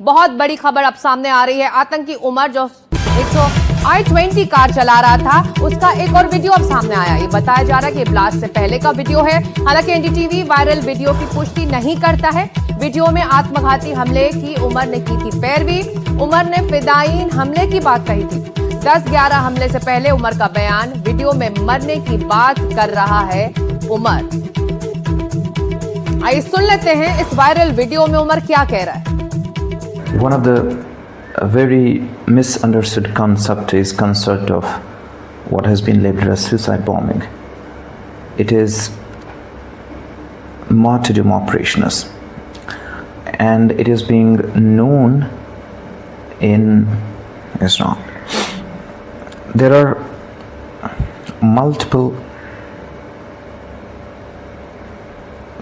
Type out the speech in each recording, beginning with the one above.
बहुत बड़ी खबर अब सामने आ रही है। आतंकी उमर जो i20 कार चला रहा था, उसका एक और वीडियो अब सामने आया। ये बताया जा रहा है कि ब्लास्ट से पहले का वीडियो है। हालांकि एनडीटीवी वायरल वीडियो की पुष्टि नहीं करता है। वीडियो में आत्मघाती हमले की उमर ने की थी पैरवी। उमर ने फिदायीन हमले की बात कही थी। 10-11 हमले से पहले उमर का बयान। वीडियो में मरने की बात कर रहा है उमर। आइए सुन लेते हैं इस वायरल वीडियो में उमर क्या कह रहा है। One of the very misunderstood concept is concept of what has been labeled as suicide bombing. It is martyrdom operations, and it is being known in Islam. There are multiple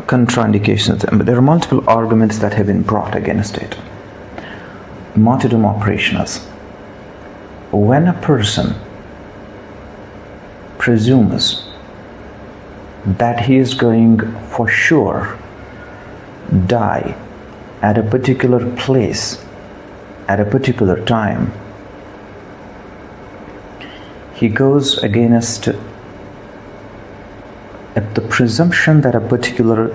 contraindications, but there are multiple arguments that have been brought against it. Martyrdom operations. When a person presumes that he is going for sure die at a particular place at a particular time, he goes against the presumption that a particular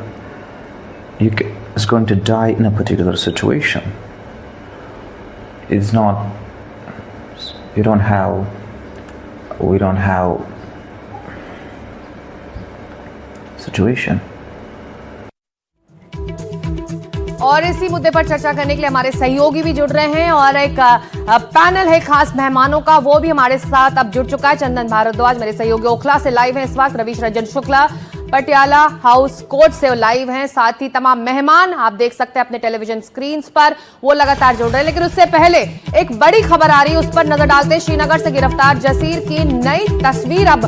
is going to die in a particular situation. It's not, we don't have situation. और इसी मुद्दे पर चर्चा करने के लिए हमारे सहयोगी भी जुड़ रहे हैं और एक पैनल है खास मेहमानों का, वो भी हमारे साथ अब जुड़ चुका है। चंदन भारद्वाज मेरे सहयोगी ओखला से लाइव है इस वक्त, रवीश रंजन शुक्ला पटियाला हाउस कोर्ट से लाइव हैं, साथ ही तमाम मेहमान आप देख सकते हैं अपने टेलीविजन स्क्रीन पर, वो लगातार जुड़ रहे हैं। लेकिन उससे पहले एक बड़ी खबर आ रही है, उस पर नजर डालते हैं। श्रीनगर से गिरफ्तार जसीर की नई तस्वीर अब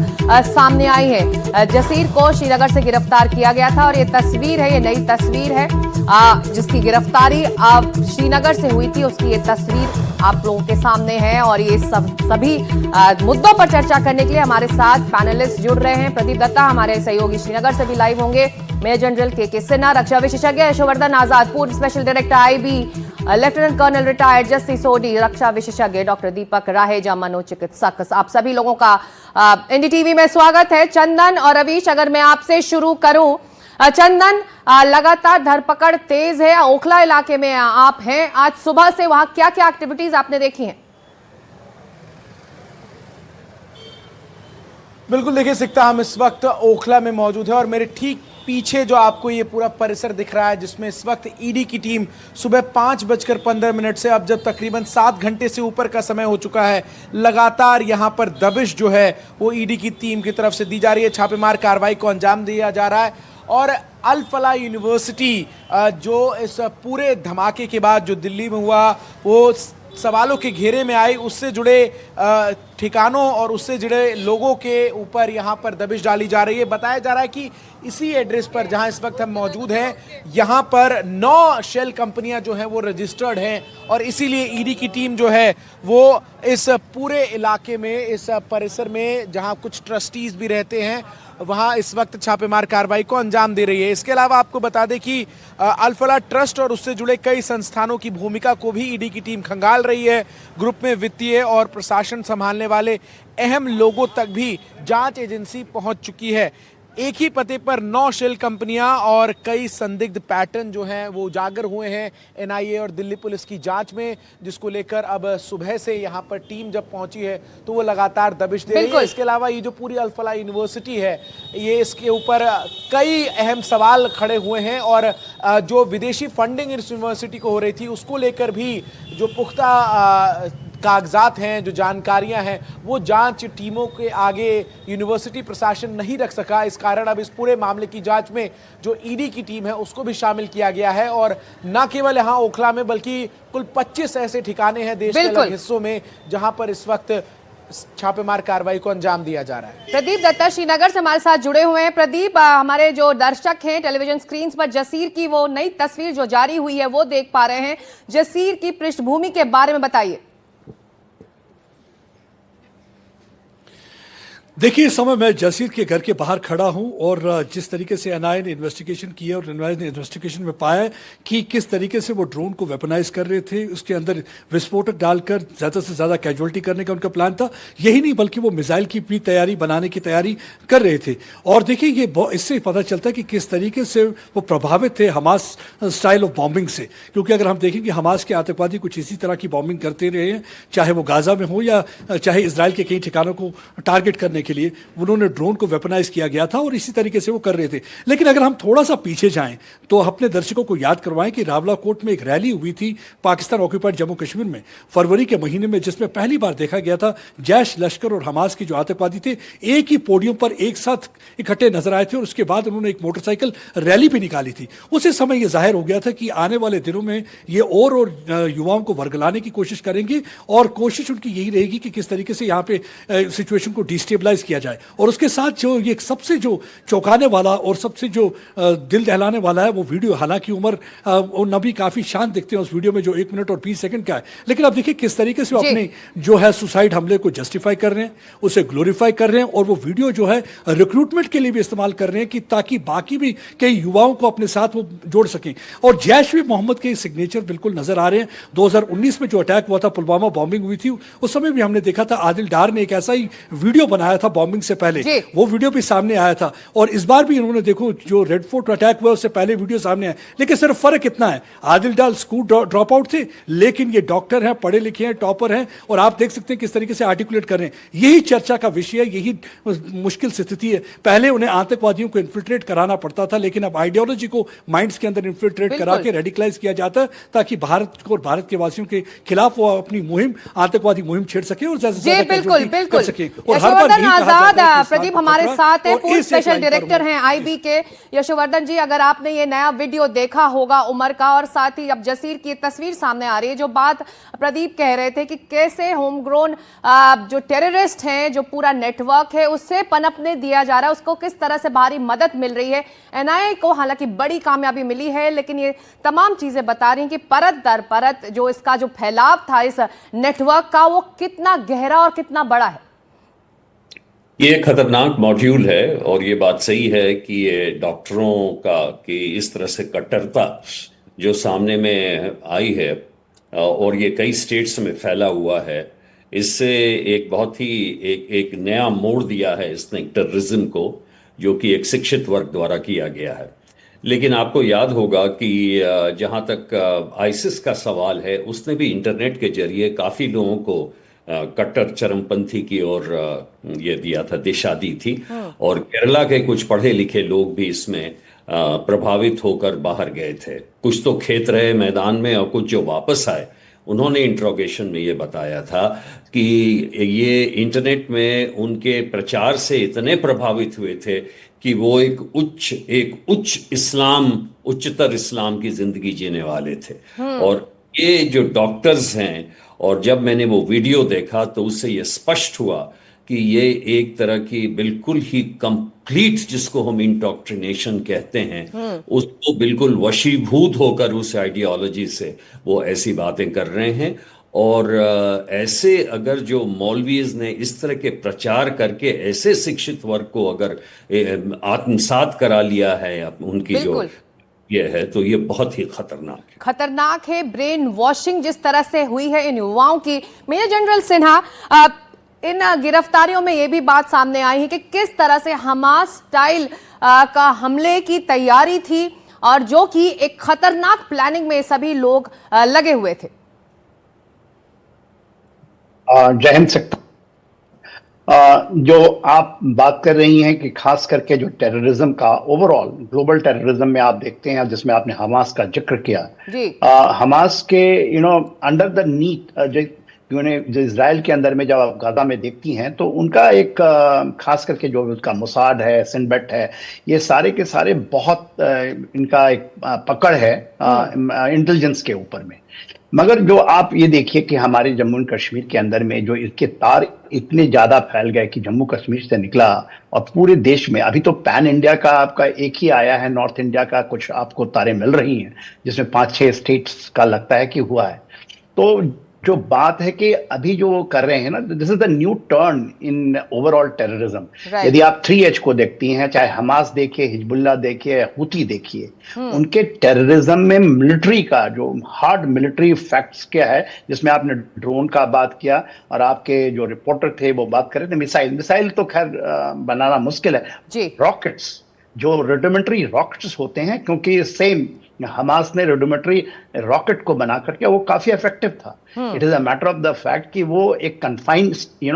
सामने आई है। जसीर को श्रीनगर से गिरफ्तार किया गया था और ये तस्वीर है, ये नई तस्वीर है जिसकी गिरफ्तारी श्रीनगर से हुई थी, उसकी ये तस्वीर आप लोगों के सामने है। और ये सभी मुद्दों पर चर्चा करने के लिए हमारे साथ पैनलिस्ट जुड़ रहे हैं। प्रदीप दत्ता हमारे सहयोगी श्रीनगर से भी लाइव होंगे, मेजर जनरल के सिन्हा, रक्षा विशेषज्ञ यशोवर्धन आजाद, पूर्व special director IB, lieutenant colonel retired justice Sodhi, रक्षा विशेषज्ञ डॉक्टर दीपक राहेजा, मनोचिकित्सक। आप सभी लोगों का एनडीटीवी में स्वागत है। चंदन और रवीश, अगर मैं आपसे शुरू करूं, चंदन, लगातार धरपकड़ तेज है, ओखला इलाके में आप हैं, आज सुबह से वहां क्या क्या एक्टिविटीज आपने देखी हैं? बिल्कुल, देखिए सिकता, हम इस वक्त ओखला में मौजूद है और मेरे ठीक पीछे जो आपको ये पूरा परिसर दिख रहा है, जिसमें इस वक्त ईडी की टीम सुबह 5:15 से अब जब तकरीबन 7 घंटे से ऊपर का समय हो चुका है, लगातार यहाँ पर दबिश जो है वो ईडी की टीम की तरफ से दी जा रही है। छापेमार कार्रवाई को अंजाम दिया जा रहा है और अल फलाह यूनिवर्सिटी जो इस पूरे धमाके के बाद जो दिल्ली में हुआ, वो सवालों के घेरे में आई, उससे जुड़े ठिकानों और उससे जुड़े लोगों के ऊपर यहाँ पर दबिश डाली जा रही है। बताया जा रहा है कि इसी एड्रेस पर जहाँ इस वक्त हम मौजूद हैं, यहाँ पर 9 शेल कंपनियाँ जो हैं वो रजिस्टर्ड हैं और इसीलिए ईडी की टीम जो है वो इस पूरे इलाके में, इस परिसर में जहाँ कुछ ट्रस्टीज भी रहते हैं, वहाँ इस वक्त छापेमार कार्रवाई को अंजाम दे रही है। इसके अलावा आपको बता दें कि अल फलाह ट्रस्ट और उससे जुड़े कई संस्थानों की भूमिका को भी ईडी की टीम खंगाल रही है। ग्रुप में वित्तीय और प्रशासन संभालने वाले अहम लोगों तक भी जांच एजेंसी पहुंच चुकी है। एक ही पते पर 9 शेल कंपनियां और कई संदिग्ध पैटर्न जो हैं वो उजागर हुए हैं एनआईए और दिल्ली पुलिस की जांच में, जिसको लेकर अब सुबह से यहां पर टीम जब पहुंची है तो वो लगातार दबिश दे रही है। इसके अलावा ये जो पूरी अल फलाह यूनिवर्सिटी है, ये इसके ऊपर कई अहम सवाल खड़े हुए हैं और जो विदेशी फंडिंग इस यूनिवर्सिटी को हो रही थी, उसको लेकर भी जो पुख्ता कागजात हैं, जो जानकारियां हैं, वो जांच टीमों के आगे यूनिवर्सिटी प्रशासन नहीं रख सका। इस कारण अब इस पूरे मामले की जांच में जो ईडी की टीम है उसको भी शामिल किया गया है और न केवल यहाँ ओखला में बल्कि कुल 25 ऐसे ठिकाने हैं देश के अलग हिस्सों में जहां पर इस वक्त छापेमार कार्रवाई को अंजाम दिया जा रहा है। प्रदीप दत्ता श्रीनगर से हमारे साथ जुड़े हुए हैं। प्रदीप, हमारे जो दर्शक हैं टेलीविजन स्क्रीन पर जसीर की वो नई तस्वीर जो जारी हुई है वो देख पा रहे हैं। जसीर की पृष्ठभूमि के बारे में बताइए। देखिए, इस समय मैं जसीर के घर के बाहर खड़ा हूं और जिस तरीके से एनआईए ने इन्वेस्टिगेशन की है और एनआईए ने इन्वेस्टिगेशन में पाया है कि किस तरीके से वो ड्रोन को वेपनाइज कर रहे थे, उसके अंदर विस्फोटक डालकर ज़्यादा से ज़्यादा कैजुअलिटी करने का उनका प्लान था। यही नहीं बल्कि वो मिसाइल की भी तैयारी बनाने की तैयारी कर रहे थे। और देखिए, ये इससे पता चलता है कि किस तरीके से वो प्रभावित थे हमास स्टाइल ऑफ बॉम्बिंग से। क्योंकि अगर हम देखें कि हमास के आतंकवादी कुछ इसी तरह की बॉम्बिंग करते रहे हैं, चाहे वो गाजा में हो या चाहे इसराइल के कई ठिकानों को टारगेट करने के लिए उन्होंने ड्रोन को वेपनाइज किया गया था और इसी तरीके से वो कर रहे थे। लेकिन अगर हम थोड़ा सा पीछे जाएं तो अपने दर्शकों को याद करवाएं कि रावलाकोट में एक रैली हुई थी पाकिस्तान ऑक्यूपाइड जम्मू कश्मीर में फरवरी के महीने में, जिसमें पहली बार देखा गया था जैश, लश्कर और हमास के जो आतंकवादी थे एक ही पोडियम पर एक साथ इकट्ठे नजर आए थे और उसके बाद उन्होंने एक मोटरसाइकिल रैली भी निकाली थी। उसी समय यह जाहिर हो गया था कि आने वाले दिनों में ये और युवाओं को वर्गलाने की कोशिश करेंगे और कोशिश उनकी यही रहेगी कि किस तरीके से यहाँ पे सिचुएशन को डिस्टेबलाइज किया जाए। और उसके साथ जो ये सबसे जो चौंकाने वाला और सबसे जो दिल दहलाने वाला है वो वीडियो, हालांकि उमर और नबी काफी शांत दिखते हैं उस वीडियो में जो 1 मिनट और 20 सेकंड का है, लेकिन अब देखिए किस तरीके से वो अपने जो है सुसाइड हमले को जस्टिफाई कर रहे हैं, उसे ग्लोरीफाई कर रहे हैं और वो वीडियो जो है रिक्रूटमेंट के लिए भी इस्तेमाल कर रहे हैं कि ताकि बाकी भी कई युवाओं को अपने साथ वो जोड़ सकें। और जैश भी मोहम्मद के सिग्नेचर बिल्कुल नजर आ रहे हैं। 2019 में जो अटैक हुआ था, पुलवामा बॉम्बिंग हुई थी, उस समय भी हमने देखा था आदिल डार ने एक ऐसा ही वीडियो बनाया था बॉम्बिंग से पहले, वो वीडियो भी सामने आया था। और इस बार भी इन्होंने देखो जो रेड फोर्ट अटैक हुआ उससे पहले वीडियो सामने आया, लेकिन सिर्फ फर्क इतना है, आदिल डार स्कूल ड्रॉप आउट थे, लेकिन ये डॉक्टर हैं, पढ़े लिखे हैं, टॉपर हैं और आप देख सकते हैं किस तरीके से आर्टिकुलेट कर रहे हैं। यही चर्चा का विषय है, यही मुश्किल स्थिति है। पहले उन्हें आतंकवादियों को इन्फिल्ट्रेट कराना पड़ता था, लेकिन अब आइडियोलॉजी को माइंड्स के अंदर इन्फिल्ट्रेट करा के रेडिकलाइज किया जाता है ताकि भारत को और भारत के वासियों के खिलाफ वो अपनी मुहिम, आतंकवादी मुहिम छेड़ सके और ज्यादा से ज्यादा कर सके। और यशोवर्धन आजाद प्रदीप हमारे साथ है, पूर्व स्पेशल डायरेक्टर हैं आईबी के। यशोवर्धन जी, अगर आपने ये नया वीडियो देखा होगा उमर का, और साथ ही अब जसीर की तस्वीर सामने आ रही है, जो बात प्रदीप कह रहे थे कि कैसे होम ग्रोन जो टेररिस्ट हैं, जो पूरा नेटवर्क है उससे पनपने दिया जा रहा है, उसको किस तरह से भारी मदद मिल रही है। एनआईए को हालांकि बड़ी कामयाबी मिली है, लेकिन ये तमाम चीजें बता रही हैं कि परत दर परत जो इसका जो फैलाव था इस नेटवर्क का, वो कितना गहरा और कितना बड़ा है। ये खतरनाक मॉड्यूल है और ये बात सही है कि ये डॉक्टरों का कि इस तरह से कट्टरता जो सामने में आई है और ये कई स्टेट्स में फैला हुआ है, इससे एक बहुत ही एक नया मोड़ दिया है इसने टेररिज्म को, जो कि एक शिक्षित वर्ग द्वारा किया गया है। लेकिन आपको याद होगा कि जहाँ तक आईसिस का सवाल है, उसने भी इंटरनेट के जरिए काफ़ी लोगों को कट्टर चरमपंथी की ओर ये दिया था, दिशा दी थी। और केरला के कुछ पढ़े लिखे लोग भी इसमें प्रभावित होकर बाहर गए थे। कुछ तो खेत रहे मैदान में और कुछ जो वापस आए, उन्होंने इंट्रोगेशन में ये बताया था कि ये इंटरनेट में उनके प्रचार से इतने प्रभावित हुए थे कि वो एक उच्च इस्लाम, उच्चतर इस्लाम की जिंदगी जीने वाले थे। और ये जो डॉक्टर्स हैं, और जब मैंने वो वीडियो देखा तो उससे ये स्पष्ट हुआ कि ये एक तरह की बिल्कुल ही कंप्लीट, जिसको हम इंडोक्ट्रिनेशन कहते हैं, उसको बिल्कुल वशीभूत होकर उस आइडियोलॉजी से वो ऐसी बातें कर रहे हैं। और ऐसे अगर जो मौलवीज ने इस तरह के प्रचार करके ऐसे शिक्षित वर्ग को अगर आत्मसात करा लिया है उनकी जो ये है, तो ये बहुत ही खतरनाक है। ब्रेन वॉशिंग जिस तरह से हुई है इन युवाओं की। मेजर जनरल सिन्हा, इन गिरफ्तारियों में ये भी बात सामने आई है कि किस तरह से हमास स्टाइल का हमले की तैयारी थी और जो कि एक खतरनाक प्लानिंग में सभी लोग लगे हुए थे। जय हिंद सकता, जो आप बात कर रही हैं कि खास करके जो टेररिज्म का ओवरऑल ग्लोबल टेररिज्म में आप देखते हैं, जिसमें आपने हमास का जिक्र किया, हमास के अंडर द नीट जो इजराइल के अंदर में जब आप गाजा में देखती हैं तो उनका एक खास करके जो उसका मुसाद है, सिनबेट है, ये सारे के सारे बहुत इनका एक पकड़ है इंटेलिजेंस के ऊपर में। मगर जो आप ये देखिए कि हमारे जम्मू एंड कश्मीर के अंदर में जो इसके तार इतने ज्यादा फैल गए कि जम्मू कश्मीर से निकला और पूरे देश में, अभी तो पैन इंडिया का आपका एक ही आया है, नॉर्थ इंडिया का कुछ आपको तारे मिल रही हैं जिसमें 5-6 स्टेट्स का लगता है कि हुआ है। तो जो बात है कि अभी जो कर रहे हैं ना, this is the new turn in overall terrorism. Right. यदि आप 3H को देखती हैं, चाहे हमास देखिए, हिजबुल्लाह देखिए, हुती देखिए, उनके टेररिज्म में मिलिट्री का जो हार्ड मिलिट्री फैक्ट्स क्या है, जिसमें आपने ड्रोन का बात किया और आपके जो रिपोर्टर थे वो बात कर रहे थे मिसाइल तो खैर बनाना मुश्किल है जी। रॉकेट्स, जो रेडिमेंट्री रॉकेट्स होते हैं, क्योंकि सेम हमास ने रेडिमेंट्री रॉकेट को बना करके वो काफी इफेक्टिव था। It is a matter of the fact कि वो एक कन्फाइंड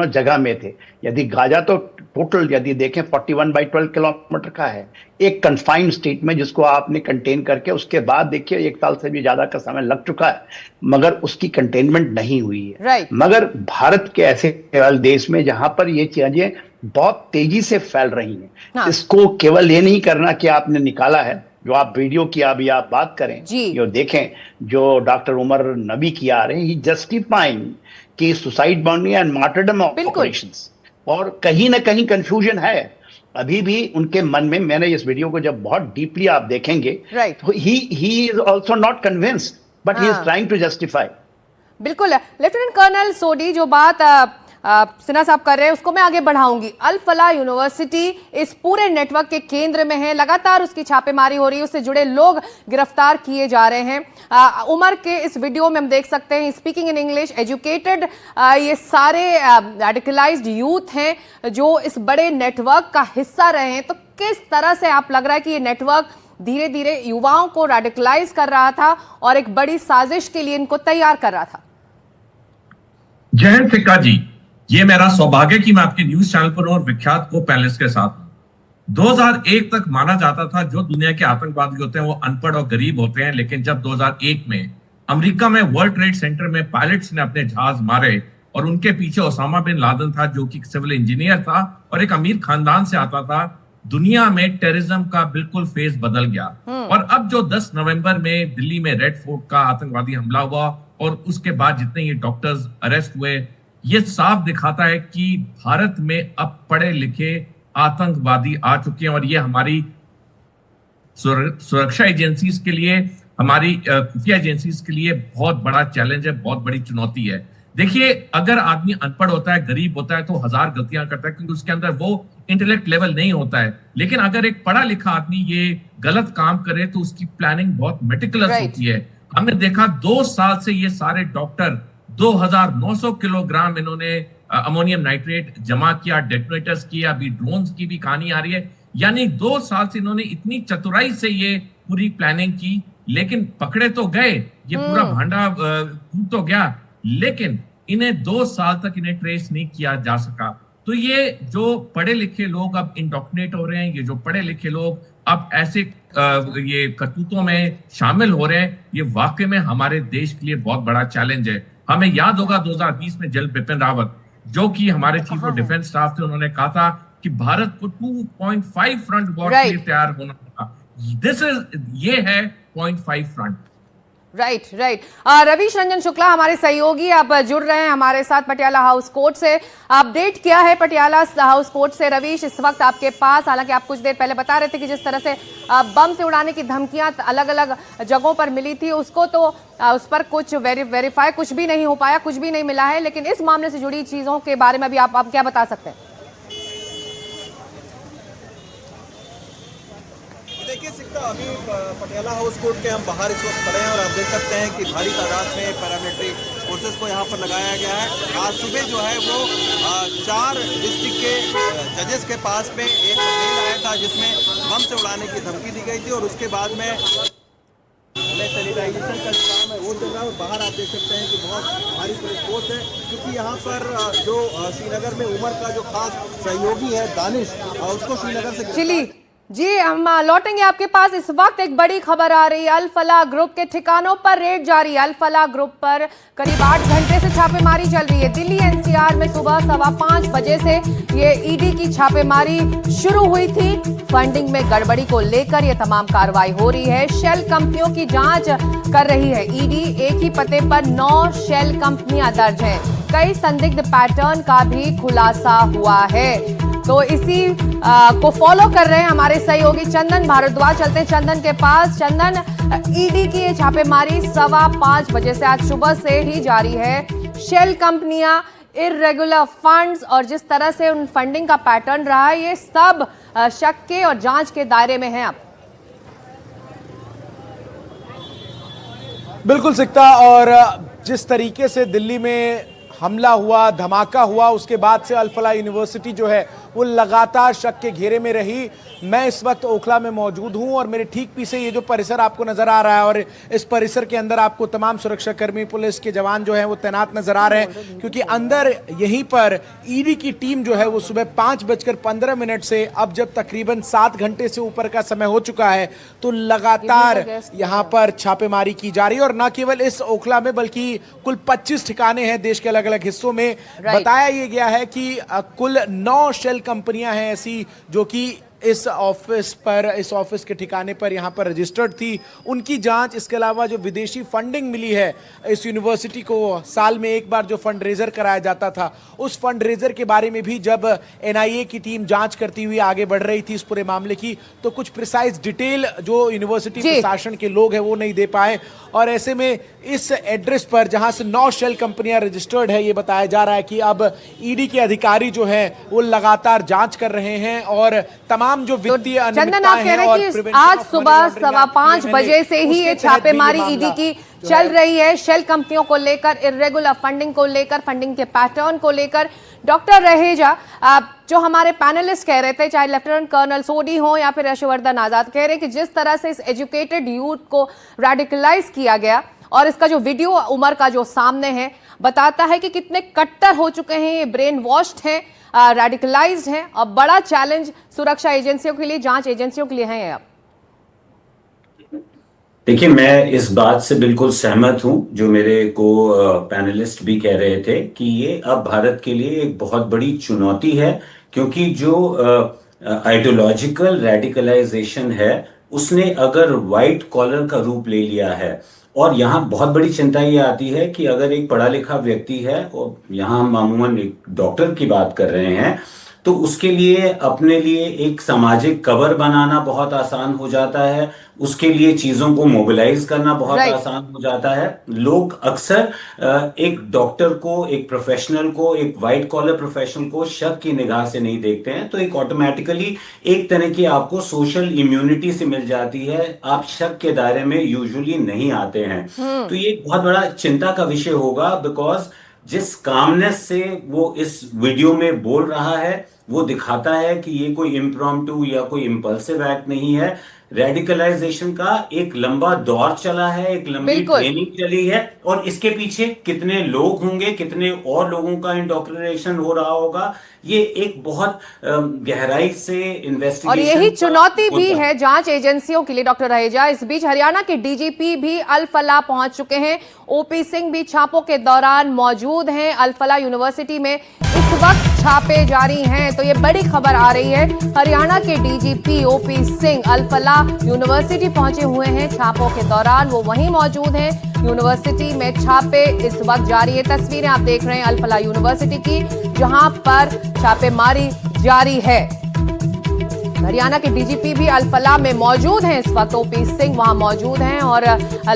जगह में थे। यदि गाजा तो टोटल यदि देखें 41/12 किलोमीटर का है, एक कन्फाइंड स्टेट में, जिसको आपने कंटेन करके उसके बाद देखिए 1 साल से भी ज्यादा का समय लग चुका है, मगर उसकी कंटेनमेंट नहीं हुई है। Right. मगर भारत के ऐसे देश में जहां पर ये चीजें बहुत तेजी से फैल रही हैं, हाँ। इसको केवल ये नहीं करना कि आपने निकाला है, जो आप वीडियो की अभी आप बात करें, जी। जो देखें, जो डॉक्टर उमर नबी की आ रहे हैं, ही जस्टिफाइंग कि suicide bombing and martyrdom operations, और कहीं ना कहीं कंफ्यूजन है अभी भी उनके मन में। मैंने इस वीडियो को जब बहुत डीपली आप देखेंगे, Right. तो he is also not convinced, but he is trying to justify. बिल्कुल। लेफ्टिनेंट कर्नल सोडी, जो बात सिन्हा साहब कर रहे हैं उसको मैं आगे बढ़ाऊंगी। अल फलाह यूनिवर्सिटी इस पूरे नेटवर्क के केंद्र में है, लगातार उसकी छापेमारी हो रही है, उससे जुड़े लोग गिरफ्तार किए जा रहे हैं। उमर के इस वीडियो में हम देख सकते हैं स्पीकिंग इन इंग्लिश, एजुकेटेड, ये सारे रेडिकलाइज्ड यूथ हैं जो इस बड़े नेटवर्क का हिस्सा रहे हैं। तो किस तरह से आप लग रहा है कि ये नेटवर्क धीरे धीरे युवाओं को रेडिकलाइज कर रहा था और एक बड़ी साजिश के लिए इनको तैयार कर रहा था? जय हिंद सिक्का जी, ये मेरा सौभाग्य कि मैं आपके न्यूज चैनल पर और विख्यात को पैनलिस्ट के साथ हूं। 2001 तक माना जाता था जो दुनिया के आतंकवादी होते हैं वो अनपढ़ और गरीब होते हैं, लेकिन जब 2001 में अमेरिका में वर्ल्ड ट्रेड सेंटर में पायलट्स ने अपने जहाज मारे और उनके पीछे ओसामा बिन लादेन था, जो कि सिविल इंजीनियर था और एक अमीर खानदान से आता था, दुनिया में टेररिज्म का बिल्कुल फेस बदल गया। और अब जो 10 नवंबर में दिल्ली में रेड फोर्ट का आतंकवादी हमला हुआ और उसके बाद जितने ये डॉक्टर्स अरेस्ट हुए, ये साफ दिखाता है कि भारत में अब पढ़े लिखे आतंकवादी आ चुके हैं और ये हमारी सुरक्षा एजेंसीज के लिए, हमारी खुफिया एजेंसीज के लिए बहुत बड़ा चैलेंज है, बहुत बड़ी चुनौती है। देखिए, अगर आदमी अनपढ़ होता है, गरीब होता है, तो 1000 गलतियां करता है क्योंकि उसके अंदर वो इंटेलेक्ट लेवल नहीं होता है। लेकिन अगर एक पढ़ा लिखा आदमी ये गलत काम करे तो उसकी प्लानिंग बहुत मेटिकुलस होती है। हमने देखा 2 साल से ये सारे डॉक्टर 2900 किलोग्राम इन्होंने अमोनियम नाइट्रेट जमा किया, डेटोनेटर्स किया, अभी ड्रोन्स की भी कहानी आ रही है। यानी 2 साल से इन्होंने इतनी चतुराई से ये पूरी प्लानिंग की, लेकिन पकड़े तो गए, ये पूरा भांडा टूट तो गया, लेकिन इन्हें 2 साल तक इन्हें ट्रेस नहीं किया जा सका। तो ये जो पढ़े लिखे लोग अब इंडोक्ट्रिनेट हो रहे हैं, ये जो पढ़े लिखे लोग अब ऐसे ये करतूतों में शामिल हो रहे हैं, ये वाकई में हमारे देश के लिए बहुत बड़ा चैलेंज है। हमें याद होगा 2020 में जनरल बिपिन रावत, जो कि हमारे चीफ ऑफ डिफेंस स्टाफ थे, उन्होंने कहा था कि भारत को 2.5 फ्रंट वॉर के लिए तैयार होना होगा। ये है 0.5 फ्रंट। राइट। रवीश रंजन शुक्ला हमारे सहयोगी अब जुड़ रहे हैं हमारे साथ पटियाला हाउस कोर्ट से। अपडेट क्या है पटियाला हाउस कोर्ट से रवीश इस वक्त आपके पास? हालांकि आप कुछ देर पहले बता रहे थे कि जिस तरह से बम से उड़ाने की धमकियां अलग अलग जगहों पर मिली थी, उसको तो उस पर कुछ वेरीफाई कुछ भी नहीं हो पाया, कुछ भी नहीं मिला है, लेकिन इस मामले से जुड़ी चीजों के बारे में भी आप क्या बता सकते हैं? देखिए सिक्का, अभी पटियाला हाउस कोर्ट के हम बाहर इस वक्त खड़े हैं और आप देख सकते हैं कि भारी तादाद में पैरामिलिट्री फोर्सेस को यहाँ पर लगाया गया है। आज सुबह जो है वो 4 डिस्ट्रिक्ट के जजेस के पास में एक मेल आया था जिसमें बम से उड़ाने की धमकी दी गई थी और उसके बाद में सैनिटाइजेशन का काम है वो चल रहा है। और बाहर आप देख सकते हैं कि बहुत भारी पुलिस फोर्स है, क्योंकि यहाँ पर जो श्रीनगर में उमर का जो खास सहयोगी है दानिश, उसको श्रीनगर से चिली जी, हम लौटेंगे आपके पास। इस वक्त एक बड़ी खबर आ रही है, अल फलाह ग्रुप के ठिकानों पर रेड जारी। अल फलाह ग्रुप पर करीब 8 घंटे से छापेमारी चल रही है। दिल्ली एनसीआर में सुबह 5:15 बजे से ये ईडी की छापेमारी शुरू हुई थी। फंडिंग में गड़बड़ी को लेकर ये तमाम कार्रवाई हो रही है। शेल कंपनियों की जांच कर रही है ईडी। एक ही पते पर 9 शेल कंपनियां दर्ज हैं। कई संदिग्ध पैटर्न का भी खुलासा हुआ है। तो इसी को फॉलो कर रहे हैं हमारे सहयोगी चंदन भारद्वाज। चलते हैं चंदन के पास। चंदन, ईडी की ये छापेमारी 5:15 बजे से आज सुबह से ही जारी है। शेल कंपनियां, इर्रेगुलर फंड्स और जिस तरह से उन फंडिंग का पैटर्न रहा है, ये सब शक के और जांच के दायरे में है अब। बिल्कुल सिकता, और जिस तरीके से दिल्ली में हमला हुआ, धमाका हुआ, उसके बाद से अल-फलाह यूनिवर्सिटी जो है वो लगातार शक के घेरे में रही। मैं इस वक्त ओखला में मौजूद हूं और मेरे ठीक पीछे ये जो परिसर आपको नजर आ रहा है, और इस परिसर के अंदर आपको तमाम सुरक्षाकर्मी, पुलिस के जवान जो हैं वो तैनात नजर आ रहे हैं, क्योंकि अंदर यहीं पर ईडी की टीम जो है वो सुबह 5:15 से अब जब तकरीबन 7 घंटे से ऊपर का समय हो चुका है, तो लगातार यहाँ पर छापेमारी की जा रही है। और न केवल इस ओखला में बल्कि कुल 25 ठिकाने हैं देश के अलग अलग हिस्सों में। बताया ये गया है कि कुल 9 शेल कंपनियां हैं ऐसी जो कि इस ऑफिस के ठिकाने पर यहां पर रजिस्टर्ड थी। उनकी जांच, इसके अलावा जो विदेशी फंडिंग मिली है इस यूनिवर्सिटी को, साल में एक बार जो फंड रेजर कराया जाता था, उस फंड रेजर के बारे में भी जब एनआईए की टीम जांच करती हुई आगे बढ़ रही थी इस पूरे मामले की, तो कुछ प्रिसाइज डिटेल जो यूनिवर्सिटी प्रशासन के लोग हैं वो नहीं दे पाए। और ऐसे में इस एड्रेस पर जहां से 9 शेल कंपनियां रजिस्टर्ड है, ये बताया जा रहा है कि अब ईडी के अधिकारी जो हैं वो लगातार जांच कर रहे हैं और तमाम जो वित्तीय चंदन, आप कह रहे हैं कि आज सुबह 5:15 बजे से ही ये छापेमारी ईडी की चल रही है, शेल कंपनियों को लेकर, इर्रेगुलर फंडिंग को लेकर, फंडिंग के पैटर्न को लेकर। डॉक्टर रहेजा, जो हमारे पैनलिस्ट कह रहे थे, चाहे लेफ्टिनेंट कर्नल सोडी हो या फिर यशवर्धन आजाद, कह रहे हैं कि जिस तरह से इस एजुकेटेड यूथ को रेडिकलाइज किया गया और इसका जो वीडियो उमर का जो सामने है बताता है कि कितने कट्टर हो चुके हैं, ये ब्रेन वॉश्ड हैं, रेडिकलाइज्ड हैं, और बड़ा चैलेंज सुरक्षा एजेंसियों के लिए, जांच एजेंसियों के लिए है। अब देखिए, मैं इस बात से बिल्कुल सहमत हूं जो मेरे को पैनलिस्ट भी कह रहे थे कि ये अब भारत के लिए एक बहुत बड़ी चुनौती है, क्योंकि जो आइडियोलॉजिकल रेडिकलाइजेशन है उसने अगर वाइट कॉलर का रूप ले लिया है। और यहाँ बहुत बड़ी चिंता ये आती है कि अगर एक पढ़ा लिखा व्यक्ति है, और यहाँ हम मामूमन एक डॉक्टर की बात कर रहे हैं, तो उसके लिए अपने लिए एक सामाजिक कवर बनाना बहुत आसान हो जाता है, उसके लिए चीजों को मोबिलाइज करना बहुत आसान हो जाता है। लोग अक्सर एक डॉक्टर को, एक प्रोफेशनल को, एक वाइट कॉलर प्रोफेशनल को शक की निगाह से नहीं देखते हैं, तो एक ऑटोमेटिकली एक तरह की आपको सोशल इम्यूनिटी से मिल जाती है, आप शक के दायरे में यूजुअली नहीं आते हैं। तो ये एक बहुत बड़ा चिंता का विषय होगा, बिकॉज जिस कामनेस से वो इस वीडियो में बोल रहा है वो दिखाता है कि ये कोई इम्प्रॉम्प्टू या कोई इम्पल्सिव एक्ट नहीं है। रेडिकलाइजेशन का एक लंबा दौर चला है, एक लंबी ट्रेनिंग चली है, और इसके पीछे कितने लोग होंगे, कितने और लोगों का इंडोक्ट्रिनेशन हो रहा होगा, ये एक बहुत गहराई से इन्वेस्टिगेशन, और यही चुनौती भी है जांच एजेंसियों के लिए। डॉक्टर रहेजा, इस बीच हरियाणा के डीजीपी भी अल-फलाह पहुंच चुके हैं। ओपी सिंह भी छापों के दौरान मौजूद हैं। अल-फलाह यूनिवर्सिटी में इस वक्त छापे जारी हैं, तो ये बड़ी खबर आ रही है। हरियाणा के DGP OP Singh Al Falah university पहुंचे हुए हैं। छापों के दौरान वो वहीं मौजूद हैं। यूनिवर्सिटी में छापे इस वक्त जारी है। तस्वीरें आप देख रहे हैं अल-फलाह यूनिवर्सिटी की, जहां पर छापेमारी जारी है। हरियाणा के डीजीपी भी अल-फलाह में मौजूद हैं इस वक्त। ओपी सिंह वहां मौजूद हैं और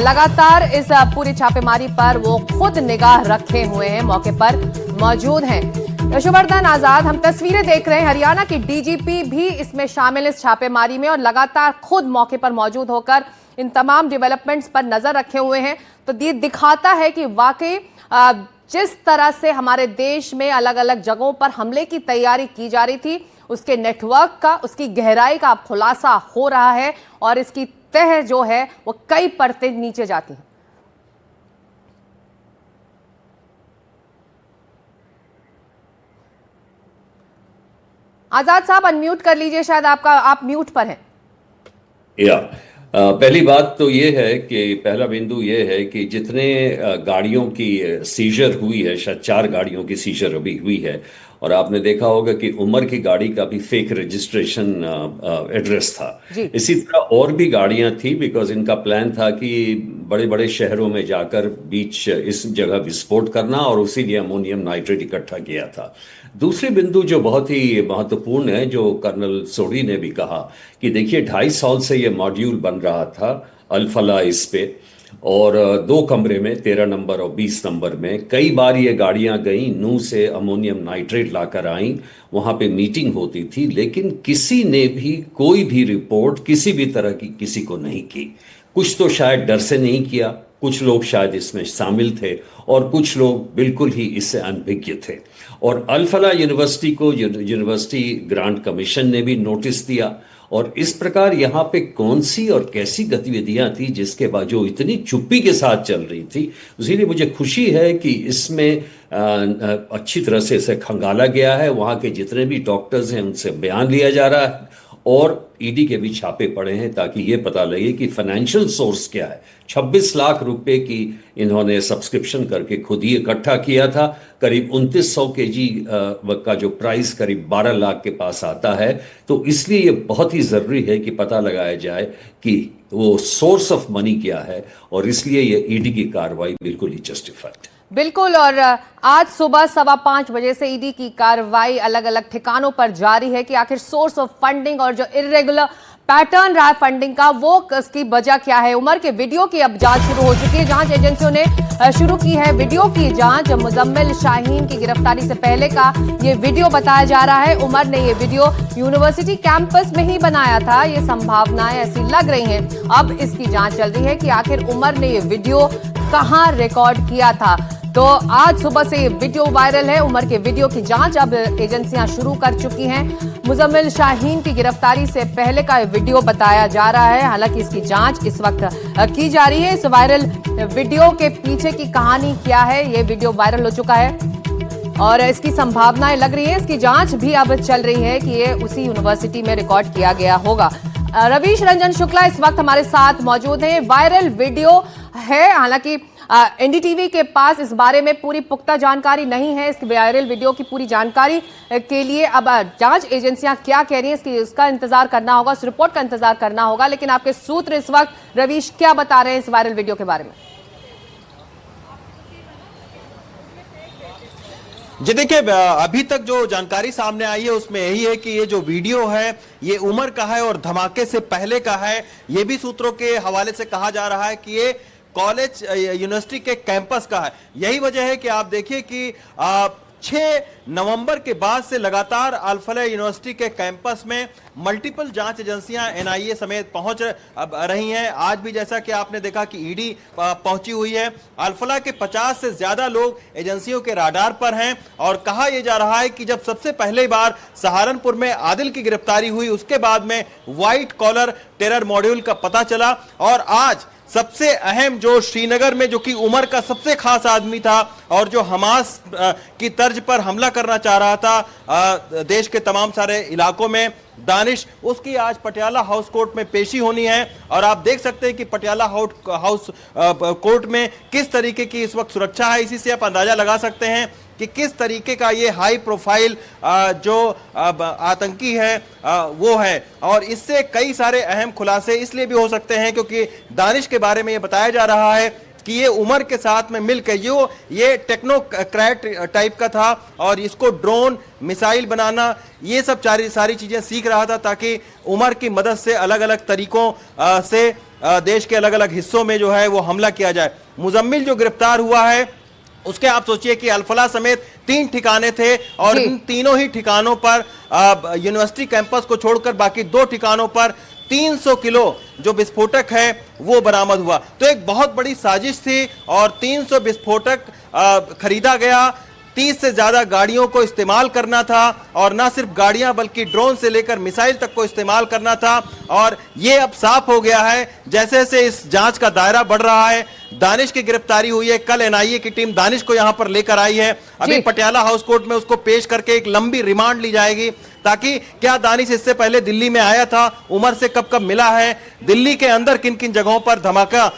लगातार इस पूरी छापेमारी पर वो खुद निगाह रखे हुए हैं, मौके पर मौजूद हैं। यशवर्धन आजाद, हम तस्वीरें देख रहे हैं, हरियाणा की डीजीपी भी इसमें शामिल इस छापेमारी में और लगातार खुद मौके पर मौजूद होकर इन तमाम डेवलपमेंट्स पर नजर रखे हुए हैं। तो ये दिखाता है कि वाकई जिस तरह से हमारे देश में अलग अलग जगहों पर हमले की तैयारी की जा रही थी, उसके नेटवर्क का, उसकी गहराई का अब खुलासा हो रहा है और इसकी तह जो है वो कई परतें नीचे जाती है। आजाद साहब, अनम्यूट कर लीजिए, शायद आप म्यूट पर हैं। पहली बात तो ये है कि पहला बिंदु ये है कि जितने गाड़ियों की सीजर हुई है, शायद 4 गाड़ियों की सीजर अभी हुई है, और आपने देखा होगा कि उमर की गाड़ी का भी फेक रजिस्ट्रेशन एड्रेस था। इसी तरह और भी गाड़ियां थी, बिकॉज इनका प्लान था कि बड़े बड़े शहरों में जाकर बीच इस जगह विस्फोट करना, और उसी लिए अमोनियम नाइट्रेट इकट्ठा किया था। दूसरी बिंदु जो बहुत ही महत्वपूर्ण है, जो कर्नल सोडी ने भी कहा कि देखिए 2.5 साल से ये मॉड्यूल बन रहा था अल-फलाह इस पे, और 2 कमरे में 13 नंबर और 20 नंबर में कई बार ये गाड़ियां गई, नू से अमोनियम नाइट्रेट लाकर आई, वहां पे मीटिंग होती थी, लेकिन किसी ने भी कोई भी रिपोर्ट किसी भी तरह की किसी को नहीं की। कुछ तो शायद डर से नहीं किया, कुछ लोग शायद इसमें शामिल थे और कुछ लोग बिल्कुल ही इससे अनभिज्ञ थे। और अल फलाह यूनिवर्सिटी को यूनिवर्सिटी ग्रांट कमीशन ने भी नोटिस दिया और इस प्रकार यहाँ पे कौन सी और कैसी गतिविधियां थी जिसके बाद जो इतनी चुप्पी के साथ चल रही थी। इसीलिए मुझे खुशी है कि इसमें अच्छी तरह से इसे खंगाला गया है, वहाँ के जितने भी डॉक्टर्स हैं उनसे बयान लिया जा रहा है और ईडी के भी छापे पड़े हैं ताकि ये पता लगे कि फाइनेंशियल सोर्स क्या है। 26 लाख रुपए की इन्होंने सब्सक्रिप्शन करके खुद ही इकट्ठा किया था। करीब 2900 केजी का जो प्राइस करीब 12 लाख के पास आता है। तो इसलिए ये बहुत ही ज़रूरी है कि पता लगाया जाए कि वो सोर्स ऑफ मनी क्या है और इसलिए ये ईडी की कार्रवाई बिल्कुल ही जस्टिफाइड। बिल्कुल। और आज सुबह 5:15 बजे से ईडी की कार्रवाई अलग अलग ठिकानों पर जारी है कि आखिर सोर्स ऑफ फंडिंग और जो इरेगुलर पैटर्न रहा है फंडिंग का वो उसकी वजह क्या है। उमर के वीडियो की अब जांच शुरू हो चुकी है। जांच एजेंसियों ने शुरू की है वीडियो की जांच। मुजम्मिल शाहीन की गिरफ्तारी से पहले का ये वीडियो बताया जा रहा है। उमर ने ये वीडियो यूनिवर्सिटी कैंपस में ही बनाया था, ये संभावनाएं ऐसी लग रही हैं। अब इसकी जांच चल रही है कि आखिर उमर ने ये वीडियो कहां रिकॉर्ड किया था। तो आज सुबह से ये वीडियो वायरल है। उमर के वीडियो की जांच अब एजेंसियां शुरू कर चुकी हैं। मुजम्मिल शाहीन की गिरफ्तारी से पहले का वीडियो बताया जा रहा है। हालांकि इसकी जांच इस वक्त की जा रही है। इस वायरल वीडियो के पीछे की कहानी क्या है, ये वीडियो वायरल हो चुका है और इसकी संभावनाएं लग रही है। इसकी जांच भी अब चल रही है कि ये उसी यूनिवर्सिटी में रिकॉर्ड किया गया होगा। रवीश रंजन शुक्ला इस वक्त हमारे साथ मौजूद हैं। वायरल वीडियो है, हालांकि एनडीटीवी के पास इस बारे में पूरी पुख्ता जानकारी नहीं है। इस वायरल वीडियो की पूरी जानकारी के लिए अब जांच एजेंसियां क्या कह रही हैं इसका इंतजार करना होगा, उस रिपोर्ट का इंतजार करना होगा। लेकिन आपके सूत्र इस वक्त रवीश क्या बता रहे हैं इस वायरल वीडियो के बारे में? जी देखिए, अभी तक जो जानकारी सामने आई है उसमें यही है कि ये जो वीडियो है ये उमर का है और धमाके से पहले का है। ये भी सूत्रों के हवाले से कहा जा रहा है कि ये कॉलेज यूनिवर्सिटी के कैंपस का है। यही वजह है कि आप देखिए कि 6 नवंबर के बाद से लगातार अल फलाह यूनिवर्सिटी के कैंपस में मल्टीपल जांच एजेंसियां एनआईए समेत पहुंच रही हैं। आज भी जैसा कि आपने देखा कि ईडी पहुंची हुई है। अल फलाह के 50 से ज्यादा लोग एजेंसियों के राडार पर हैं और कहा यह जा रहा है कि जब सबसे पहले बार सहारनपुर में आदिल की गिरफ्तारी हुई उसके बाद में व्हाइट कॉलर टेरर मॉड्यूल का पता चला और आज सबसे अहम जो श्रीनगर में जो कि उमर का सबसे खास आदमी था और जो हमास की तर्ज पर हमला करना चाह रहा था देश के तमाम सारे इलाकों में, दानिश, उसकी आज पटियाला हाउस कोर्ट में पेशी होनी है। और आप देख सकते हैं कि पटियाला हाउस कोर्ट में किस तरीके की इस वक्त सुरक्षा है। इसी से आप अंदाजा लगा सकते हैं कि किस तरीके का ये हाई प्रोफाइल जो आतंकी है वो है। और इससे कई सारे अहम खुलासे इसलिए भी हो सकते हैं क्योंकि दानिश के बारे में ये बताया जा रहा है कि ये उमर के साथ में मिलकर ये टेक्नोक्रेट टाइप का था और इसको ड्रोन, मिसाइल बनाना, ये सब सारी चीजें सीख रहा था ताकि उमर की मदद से अलग अलग तरीकों से देश के अलग अलग हिस्सों में जो है वो हमला किया जाए। मुजम्मिल जो गिरफ्तार हुआ है उसके आप सोचिए कि अल फलाह समेत 3 ठिकाने थे और इन तीनों ही ठिकानों पर यूनिवर्सिटी कैंपस को छोड़कर बाकी 2 ठिकानों पर 300 किलो जो विस्फोटक है वो बरामद हुआ। तो एक बहुत बड़ी साजिश थी और 300 विस्फोटक खरीदा गया। 30 से ज्यादा गाड़ियों को इस्तेमाल करना था और ना सिर्फ गाड़ियां बल्कि ड्रोन से लेकर मिसाइल तक को इस्तेमाल करना था। और ये अब साफ हो गया है जैसे जैसे इस जांच का दायरा बढ़ रहा है। दानिश की गिरफ्तारी हुई है, कल एनआईए की टीम दानिश को यहां पर लेकर आई है। अभी पटियाला हाउस कोर्ट में उसको पेश करके एक लंबी रिमांड ली जाएगी ताकि क्या दानिश इससे पहले दिल्ली में आया था, उमर से कब कब मिला है, दिल्ली के अंदर किन किन जगहों पर धमाका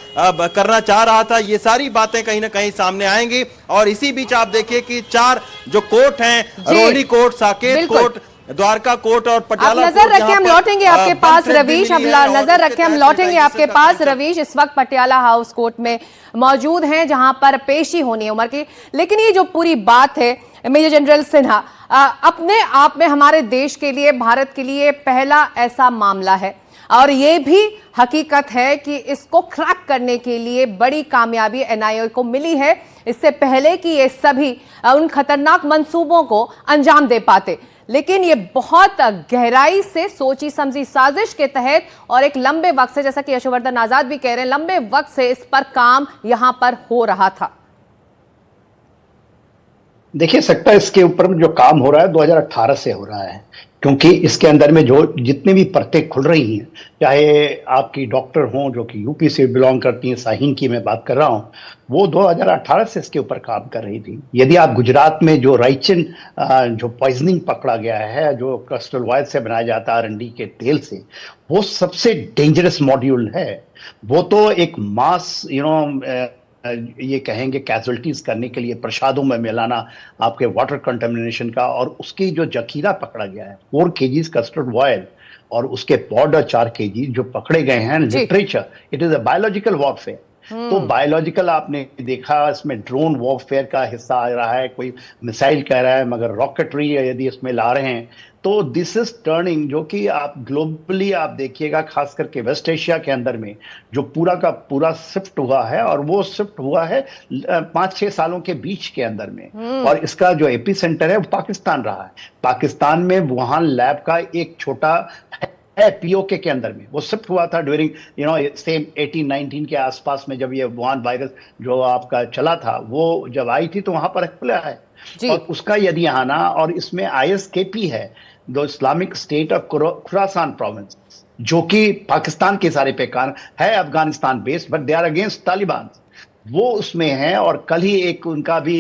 करना चाह रहा था, ये सारी बातें कहीं ना कहीं सामने आएंगी। और इसी बीच आप देखिए कि 4 जो कोर्ट हैं, Rohini court, Saket court, Dwarka court और पटियाला नजर रखें, हम लौटेंगे आपके पास रवीश। हम नजर रखें, हम लौटेंगे आपके पास रवीश। इस वक्त पटियाला हाउस कोर्ट में मौजूद हैं जहां पर पेशी होनी है उमर की। लेकिन ये जो पूरी बात है, मेजर जनरल सिन्हा, अपने आप में हमारे देश के लिए, भारत के लिए पहला ऐसा मामला है और ये भी हकीकत है कि इसको क्रैक करने के लिए बड़ी कामयाबी एनआईए को मिली है, इससे पहले कि ये सभी उन खतरनाक मंसूबों को अंजाम दे पाते। लेकिन ये बहुत गहराई से सोची समझी साजिश के तहत और एक लंबे वक्त से, जैसा कि यशोवर्धन आजाद भी कह रहे हैं, लंबे वक्त से इस पर काम यहां पर हो रहा था। देखिए सकता है इसके ऊपर जो काम हो रहा है 2018 से हो रहा है, क्योंकि इसके अंदर में जो जितने भी परतें खुल रही हैं, चाहे आपकी डॉक्टर हों जो कि यूपी से बिलोंग करती हैं, शाहीन की मैं बात कर रहा हूं, वो 2018 से इसके ऊपर काम कर रही थी। यदि आप गुजरात में जो राइचिन जो पॉइजनिंग पकड़ा गया है, जो कैस्टर ऑयल से बनाया जाता है अरंडी के तेल से, वो सबसे डेंजरस मॉड्यूल है। वो तो एक मास ये कहेंगे कैजुअलिटीज करने के लिए प्रसादों में मिलाना आपके वाटर कंटेमिनेशन का, और उसकी जो जखीरा पकड़ा गया है 4 kgs कस्टर्ड ऑयल और उसके पाउडर 4 kg जो पकड़े गए हैं, literature it is a biological warfare. तो बायोलॉजिकल आपने देखा, इसमें ड्रोन वॉरफेयर का हिस्सा आ रहा है, कोई मिसाइल कह रहा है, मगर रॉकेटरी यदि इसमें ला रहे हैं तो दिस इज टर्निंग, जो कि आप ग्लोबली आप देखिएगा, खास करके वेस्ट एशिया के अंदर में जो पूरा का पूरा शिफ्ट हुआ है, और वो शिफ्ट हुआ है 5-6 सालों के बीच के अंदर में। और इसका जो एपी सेंटर है वो पाकिस्तान रहा है। पाकिस्तान में वुहान लैब का एक छोटा है पीओके के अंदर में, वो शिफ्ट हुआ था ड्यूरिंग सेम 18-19 के आसपास में, जब ये वुहान वायरस जो आपका चला था, वो जब आई थी तो वहां पर खुला है। और उसका यदि आना, और इसमें आईएसकेपी है, the Islamic State of Khorasan province, जो कि पाकिस्तान के सारे पैकार है, Afghanistan based, but they are against Taliban, वो उसमें है। और कल ही एक उनका भी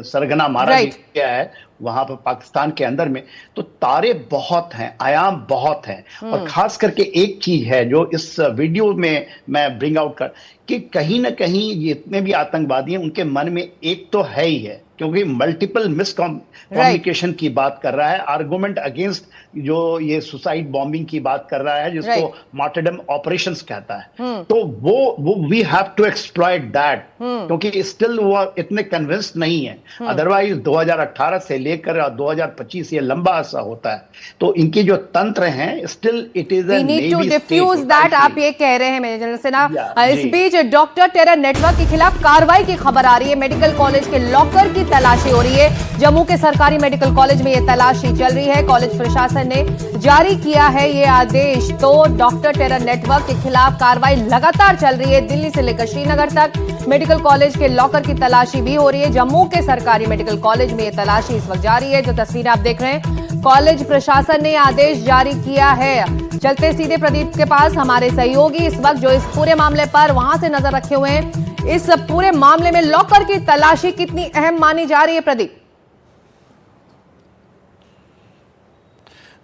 सरगना मारा गया है वहां पर पाकिस्तान के अंदर में। तो तारे बहुत हैं, आयाम बहुत हैं। और खास करके एक चीज है जो इस वीडियो में मैं ब्रिंग आउट कर, कि कहीं ना कहीं जितने भी आतंकवादी हैं उनके मन में एक तो है ही है, क्योंकि मल्टीपल मिसकम्युनिकेशन की बात कर रहा है, आर्गुमेंट अगेंस्ट जो ये सुसाइड बॉम्बिंग की बात कर रहा है, जिसको मार्टरडम ऑपरेशंस कहता है। तो वो we have to exploit that, क्योंकि स्टिल वो इतने कन्विंस्ड नहीं है। अदरवाइज 2018 से लेकर 2025 ये लंबा अरसा होता है, तो इनके जो तंत्र हैं still it is we need to defuse that, आप ये कह रहे हैं मेजर जनरल सेना। इस बीच डॉक्टर टेरर नेटवर्क के खिलाफ कार्रवाई की खबर आ रही है। मेडिकल कॉलेज के लॉकर की तलाशी हो रही है। जम्मू के सरकारी मेडिकल कॉलेज में यह तलाशी चल रही है। कॉलेज प्रशासन ने जारी किया है ये आदेश। तो डॉक्टर टेरर नेटवर्क के खिलाफ कार्रवाई लगातार चल रही है। दिल्ली से लेकर श्रीनगर तक मेडिकल कॉलेज के लॉकर की तलाशी भी हो रही है। जम्मू के सरकारी मेडिकल कॉलेज में यह तलाशी इस वक्त जारी है। जो तस्वीरें आप देख रहे हैं, कॉलेज प्रशासन ने आदेश जारी किया है। चलते सीधे प्रदीप के पास, हमारे सहयोगी इस वक्त जो इस पूरे मामले पर वहां से नजर रखे हुए हैं। इस पूरे मामले में लॉकर की तलाशी कितनी अहम मानी जा रही है प्रदीप?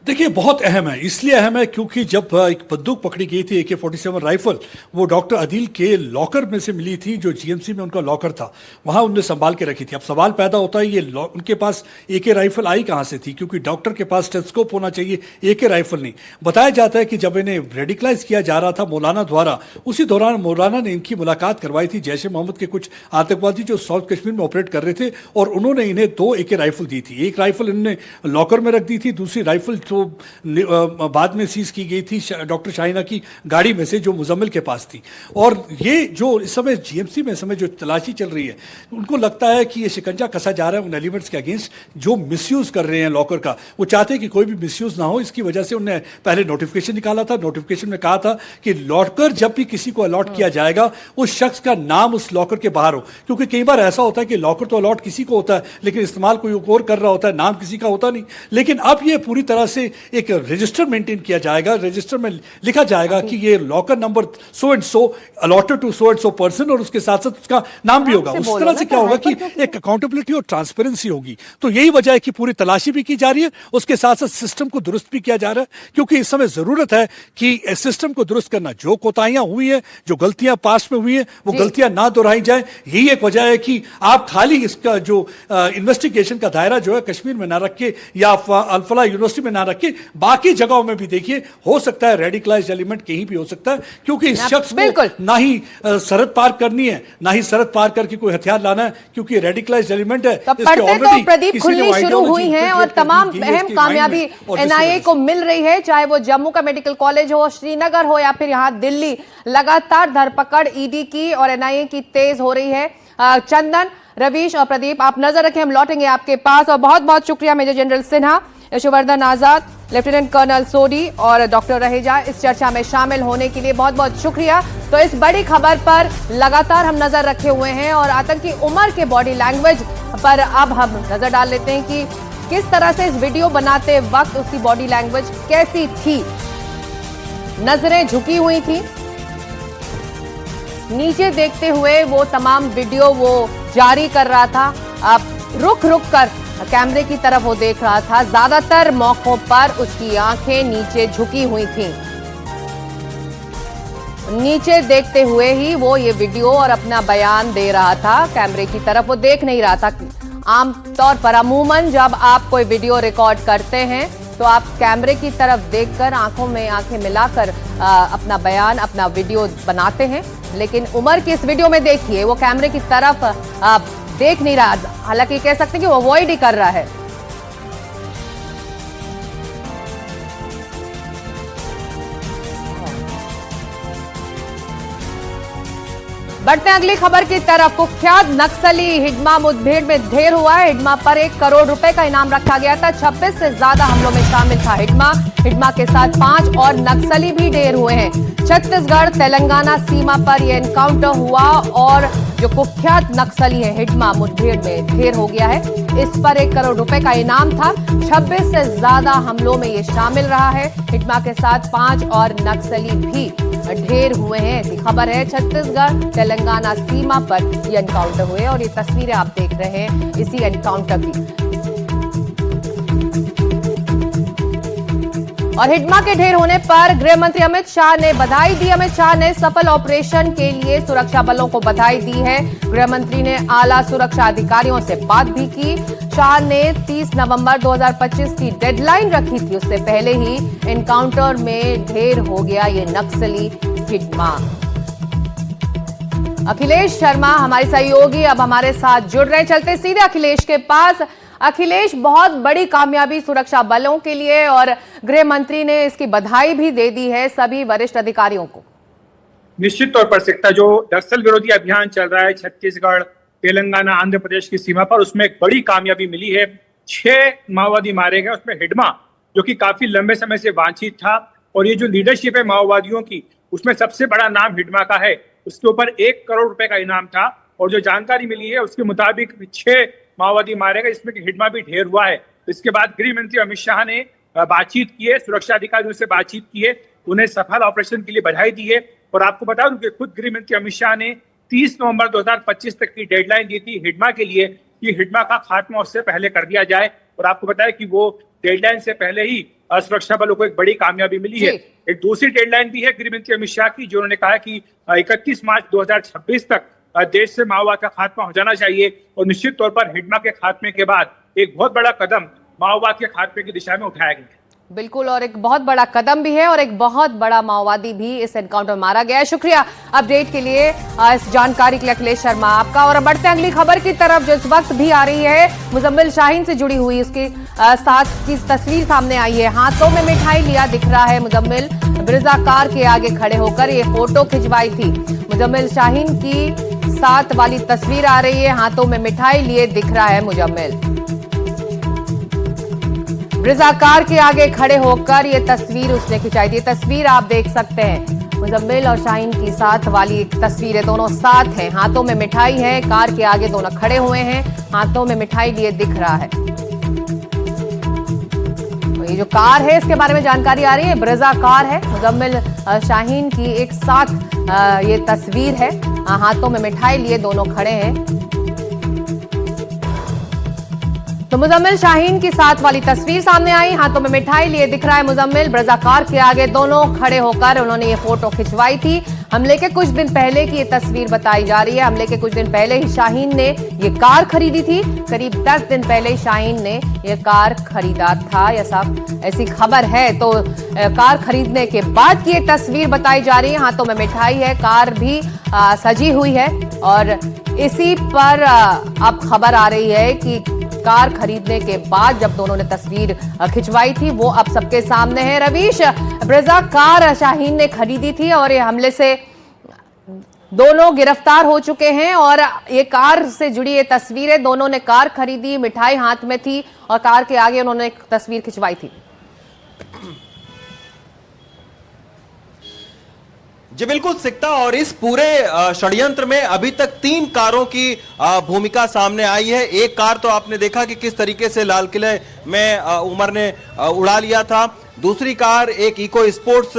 देखिए बहुत अहम है, इसलिए अहम है क्योंकि जब एक बंदूक पकड़ी गई थी AK-47 राइफल, वो डॉक्टर अदील के लॉकर में से मिली थी, जो जीएमसी में उनका लॉकर था, वहां उनने संभाल के रखी थी। अब सवाल पैदा होता है ये उनके पास AK राइफल आई कहां से थी, क्योंकि डॉक्टर के पास टेस्कोप होना चाहिए, AK राइफल नहीं। बताया जाता है कि जब इन्हें रेडिकलाइज किया जा रहा था मौलाना द्वारा, उसी दौरान मौलाना ने इनकी मुलाकात करवाई थी जैश ए मोहम्मद के कुछ आतंकवादी जो साउथ कश्मीर में ऑपरेट कर रहे थे, और उन्होंने इन्हें 2 AK राइफल दी थी। एक राइफल इन्होंने लॉकर में रख दी थी, दूसरी राइफल जो बाद में सीज की गई थी डॉक्टर शाहिना की गाड़ी में से, जो मुजम्मिल के पास थी। और ये जो इस समय जीएमसी में इस समय जो तलाशी चल रही है, उनको लगता है कि ये शिकंजा कसा जा रहा है उन एलिमेंट्स के अगेंस्ट जो मिसयूज कर रहे हैं लॉकर का। वो चाहते हैं कि कोई भी मिसयूज ना हो, इसकी वजह से उन्होंने पहले नोटिफिकेशन निकाला था। नोटिफिकेशन में कहा था कि लॉकर जब भी किसी को अलॉट किया जाएगा, उस शख्स का नाम उस लॉकर के बाहर हो, क्योंकि कई बार ऐसा होता है कि लॉकर तो अलॉट किसी को होता है, लेकिन इस्तेमाल कोई और कर रहा होता है, नाम किसी का होता नहीं। लेकिन अब ये पूरी तरह से एक रजिस्टर मेंटेन किया जाएगा, रजिस्टर में लिखा जाएगा कि ये locker number so and so allotted to so and so person, और उसके साथ साथ उसका नाम भी होगा। उस तरह से क्या होगा कि एक अकाउंटेबिलिटी और ट्रांसपेरेंसी होगी। तो यही वजह है कि पूरी तलाशी भी की जा रही है, उसके साथ साथ सिस्टम को दुरुस्त भी किया जा रहा है, क्योंकि इस समय जरूरत है कि सिस्टम को दुरुस्त करना। जो कोताहियां हुई है, जो गलतियां पास्ट में हुई है, वो गलतियां ना दोहराई जाए। यही एक वजह है कि आप खाली इसका जो इन्वेस्टिगेशन का दायरा जो है कश्मीर में ना रख के या अल फलाह यूनिवर्सिटी में ना रख रखिए, बाकी जगहों में भी देखिए, हो सकता है रेडिकलाइज्ड एलिमेंट कहीं भी हो सकता है, क्योंकि इस शख्स को ना ही सरहद पार करनी है, ना ही सरहद पार करके कोई हथियार लाना है, क्योंकि रेडिकलाइज्ड एलिमेंट है। तो प्रदीप खुलनी शुरू हुई है और तमाम अहम कामयाबी एनआईए को मिल रही है, चाहे वो जम्मू का मेडिकल कॉलेज हो, श्रीनगर हो या फिर यहाँ दिल्ली। लगातार धरपकड़ ईडी की और एनआईए की तेज हो रही है। चंदन, रवीश और प्रदीप, आप नजर रखें, हम लौटेंगे आपके पास। और बहुत बहुत शुक्रिया मेजर जनरल सिन्हा, यशोवर्धन आजाद, लेफ्टिनेंट कर्नल सोडी और डॉक्टर रहेजा इस चर्चा में शामिल होने के लिए बहुत बहुत शुक्रिया। तो इस बड़ी खबर पर लगातार हम नजर रखे हुए हैं और आतंकी उमर के बॉडी लैंग्वेज पर अब हम नजर डाल लेते हैं कि किस तरह से इस वीडियो बनाते वक्त उसकी बॉडी लैंग्वेज कैसी थी। नजरें झुकी हुई थी, नीचे देखते हुए वो तमाम वीडियो वो जारी कर रहा था। अब रुक रुक कर कैमरे की तरफ वो देख रहा था। ज्यादातर मौकों पर उसकी आंखें नीचे झुकी हुई थीं। नीचे देखते हुए ही वो ये वीडियो और अपना बयान दे रहा था, कैमरे की तरफ वो देख नहीं रहा था। आमतौर पर अमूमन जब आप कोई वीडियो रिकॉर्ड करते हैं तो आप कैमरे की तरफ देखकर आंखों में आंखें मिलाकर अपना बयान, अपना वीडियो बनाते हैं, लेकिन उमर की इस वीडियो में देखिए वो कैमरे की तरफ देख नहीं रहा, हालांकि कह सकते हैं कि वो अवॉइड ही कर रहा है। बढ़ते हैं अगली खबर की तरफ। कुख्यात नक्सली हिडमा मुठभेड़ में ढेर हुआ है। हिडमा पर 1 करोड़ रुपए का इनाम रखा गया था। 26 से ज्यादा हमलों में शामिल था हिडमा के साथ 5 और नक्सली भी ढेर हुए हैं। छत्तीसगढ़ तेलंगाना सीमा पर यह एनकाउंटर हुआ और जो कुख्यात नक्सली है हिडमा मुठभेड़ में ढेर हो गया है। इस पर 1 करोड़ रुपए का इनाम था। 26 से ज्यादा हमलों में ये शामिल रहा है। हिडमा के साथ 5 और नक्सली भी ढेर हुए हैं, ऐसी खबर है। छत्तीसगढ़ तेलंगाना सीमा पर ये एनकाउंटर हुए और ये तस्वीरें आप देख रहे हैं इसी एनकाउंटर की। और हिडमा के ढेर होने पर गृह मंत्री अमित शाह ने बधाई दी। अमित शाह ने सफल ऑपरेशन के लिए सुरक्षा बलों को बधाई दी है। गृह मंत्री ने आला सुरक्षा अधिकारियों से बात भी की। शाह ने 30 नवंबर 2025 की डेडलाइन रखी थी, उससे पहले ही एनकाउंटर में ढेर हो गया ये नक्सली हिडमा। अखिलेश शर्मा हमारे सहयोगी अब हमारे साथ जुड़ रहे हैं, चलते सीधे अखिलेश के पास। अखिलेश, बहुत बड़ी कामयाबी सुरक्षा बलों के लिए और गृह मंत्री ने इसकी बधाई भी दे दी है सभी वरिष्ठ अधिकारियों को। निश्चित तौर पर सकता जो नक्सल विरोधी अभियान चल रहा है छत्तीसगढ़ तेलंगाना आंध्र प्रदेश की सीमा पर, उसमें एक बड़ी कामयाबी मिली है। 6 माओवादी मारे गए, उसमें हिडमा जो कि काफी लंबे समय से वांछित था, और ये जो लीडरशिप है माओवादियों की उसमें सबसे बड़ा नाम हिडमा का है। उसके ऊपर 1 करोड़ रुपए का इनाम था और जो जानकारी मिली है उसके मुताबिक 6 माओवादी मारे गए, इसमें हिडमा भी ढेर हुआ है। इसके बाद गृह मंत्री अमित शाह ने बातचीत की है, सुरक्षा अधिकारियों से बातचीत की है, उन्हें सफल ऑपरेशन के लिए बधाई दी है। और आपको बता दूं कि खुद गृह मंत्री अमित शाह ने 30 नवंबर 2025 तक की डेडलाइन दी थी हिडमा के लिए कि हिडमा का खात्मा उससे पहले कर दिया जाए। और आपको बताया कि वो डेडलाइन से पहले ही सुरक्षा बलों को एक बड़ी कामयाबी मिली है। एक दूसरी डेडलाइन भी है गृह मंत्री अमित शाह की, जो उन्होंने कहा कि 31 मार्च 2026 तक देश से माओवाद का खात्मा हो जाना चाहिए। और निश्चित तौर पर हिडमा के खात्मे के बाद एक बहुत बड़ा कदम माओवाद के खात्मे की दिशा में उठाया गया। बिल्कुल, और एक बहुत बड़ा कदम भी है और एक बहुत बड़ा माओवादी भी इस एनकाउंटर में मारा गया है। शुक्रिया अपडेट के लिए, इस जानकारी के लिए अखिलेश शर्मा आपका। और बढ़ते हैं अगली खबर की तरफ जो इस वक्त भी आ रही है, मुजम्मिल शाहीन से जुड़ी हुई उसके साथ की तस्वीर सामने आई है। हाथों में मिठाई लिया दिख रहा है मुजम्मिल, ब्रिजा कार के आगे खड़े होकर ये फोटो खिंचवाई थी। मुजम्मिल शाहीन की साथ वाली तस्वीर आ रही है, हाथों में मिठाई लिए दिख रहा है मुजम्मिल। ब्रिजा कार के आगे खड़े होकर ये तस्वीर उसने खिंचाई थी। तस्वीर आप देख सकते हैं, मुजम्मिल और शाहीन की साथ वाली एक तस्वीर है, दोनों साथ हैं, हाथों में मिठाई है, कार के आगे दोनों खड़े हुए हैं, हाथों में मिठाई लिए दिख रहा है। ये जो कार है इसके बारे में जानकारी आ रही है, ब्रिजा कार है। मुजम्मिल शाहीन की एक साथ ये तस्वीर है, हाथों में मिठाई लिए दोनों खड़े हैं। तो मुजम्मिल शाहीन की साथ वाली तस्वीर सामने आई, हाथों में मिठाई लिए दिख रहा है मुजम्मिल, ब्रिजा कार के आगे दोनों खड़े होकर उन्होंने ये फोटो खिंचवाई थी। हमले के कुछ दिन पहले की ये तस्वीर बताई जा रही है। हमले के कुछ दिन पहले ही शाहीन ने ये कार खरीदी थी। करीब 10 दिन पहले शाहीन ने ये कार खरीदा था, ऐसी खबर है। तो कार खरीदने के बाद की ये तस्वीर बताई जा रही है। हाथों में मिठाई है, कार भी सजी हुई है और इसी पर अब खबर आ रही है कि कार खरीदने के बाद जब दोनों ने तस्वीर खिंचवाई थी वो अब सबके सामने है। रवीश, ब्रेजा कार शाहीन ने खरीदी थी और ये हमले से दोनों गिरफ्तार हो चुके हैं और ये कार से जुड़ी ये तस्वीरें, दोनों ने कार खरीदी, मिठाई हाथ में थी और कार के आगे उन्होंने एक तस्वीर खिंचवाई थी। जी बिल्कुल सिकता, और इस पूरे षड्यंत्र में अभी तक 3 कारों की भूमिका सामने आई है। एक कार तो आपने देखा कि किस तरीके से लाल किले में उमर ने उड़ा लिया था। दूसरी कार एक इको स्पोर्ट्स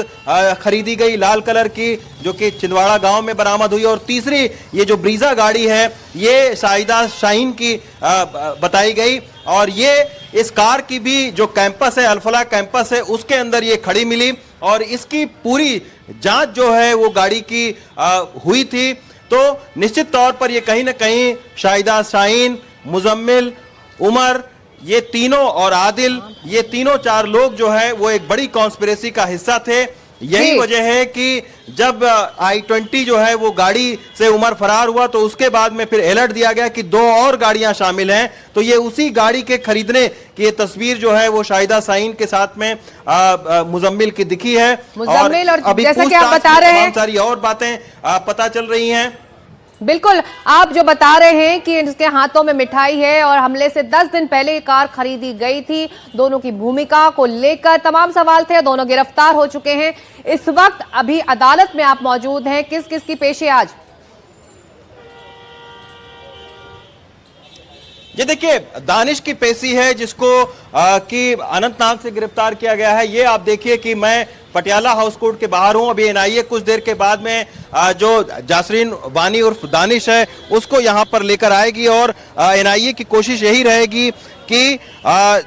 खरीदी गई लाल कलर की, जो कि छिंदवाड़ा गांव में बरामद हुई। और तीसरी ये जो ब्रीजा गाड़ी है ये शाहिदा शाहीन की बताई गई और ये इस कार की भी जो कैंपस है, अल्फला कैंपस है, उसके अंदर ये खड़ी मिली और इसकी पूरी जांच जो है वो गाड़ी की हुई थी। तो निश्चित तौर पर ये कहीं ना कहीं शाहिदा शाहीन, मुजम्मिल, उमर, ये तीनों और आदिल, ये तीनों 4 लोग जो है वो एक बड़ी कॉन्स्पिरेसी का हिस्सा थे। यही वजह है कि जब I-20 जो है वो गाड़ी से उमर फरार हुआ तो उसके बाद में फिर अलर्ट दिया गया कि 2 और गाड़ियां शामिल हैं। तो ये उसी गाड़ी के खरीदने की ये तस्वीर जो है वो शाहिदा शाहीन के साथ में मुजम्मिल की दिखी है। और अभी जैसा कि आप बता रहे हैं सारी और बातें पता चल रही हैं। बिल्कुल, आप जो बता रहे हैं कि इसके हाथों में मिठाई है और हमले से 10 दिन पहले ये कार खरीदी गई थी। दोनों की भूमिका को लेकर तमाम सवाल थे, दोनों गिरफ्तार हो चुके हैं। इस वक्त अभी अदालत में आप मौजूद हैं, किस किस की पेशी आज? ये देखिए दानिश की पेशी है जिसको कि अनंतनाग से गिरफ्तार किया गया है। ये आप देखिए कि मैं पटियाला हाउस कोर्ट के बाहर हूं। अभी एनआईए कुछ देर के बाद में जो जासरीन वानी उर्फ दानिश है उसको यहां पर लेकर आएगी और एनआईए की कोशिश यही रहेगी कि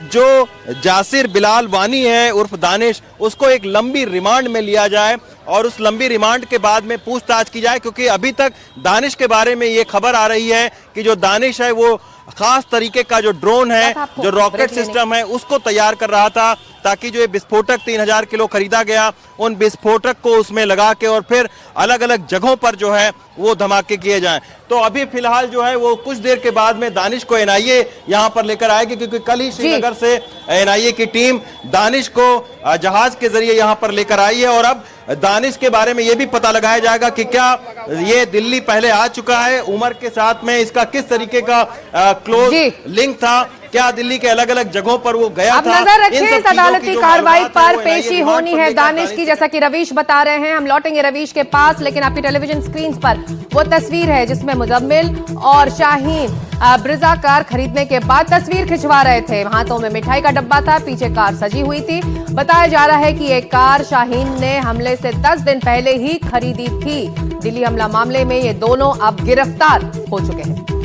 जो जासिर बिलाल वानी है उर्फ दानिश, उसको एक लंबी रिमांड में लिया जाए और उस लंबी रिमांड के बाद में पूछताछ की जाए। क्योंकि अभी तक दानिश के बारे में ये खबर आ रही है कि जो दानिश है वो खास तरीके का जो ड्रोन है, जो रॉकेट सिस्टम है, उसको तैयार कर रहा था ताकि जो ये विस्फोटक 3000 किलो खरीदा गया उन विस्फोटक को उसमें लगा के और फिर अलग अलग जगहों पर जो है वो धमाके किए जाएं। तो अभी फिलहाल जो है वो कुछ देर के बाद में दानिश को एनआईए यहां पर लेकर आएगी, क्योंकि कल ही श्रीनगर से एनआईए की टीम दानिश को जहाज के जरिए यहां पर लेकर आई है। और अब दानिश के बारे में यह भी पता लगाया जाएगा कि क्या ये दिल्ली पहले आ चुका है, उमर के साथ में इसका किस तरीके का क्लोज लिंक था, क्या दिल्ली के अलग अलग जगहों पर वो गया आप था। नजर रखिए इस अदालती कार्रवाई पर, पेशी होनी है दानिश की, जैसा कि रवीश बता रहे हैं। हम लौटेंगे रवीश के पास, लेकिन आपकी टेलीविजन स्क्रीन पर वो तस्वीर है जिसमें मुजम्मिल और शाहीन ब्रिजा कार खरीदने के बाद तस्वीर खिंचवा रहे थे। हाथों में मिठाई का डब्बा था, पीछे कार सजी हुई थी। बताया जा रहा है कि ये कार शाहीन ने हमले से 10 दिन पहले ही खरीदी थी। दिल्ली हमला मामले में ये दोनों अब गिरफ्तार हो चुके हैं।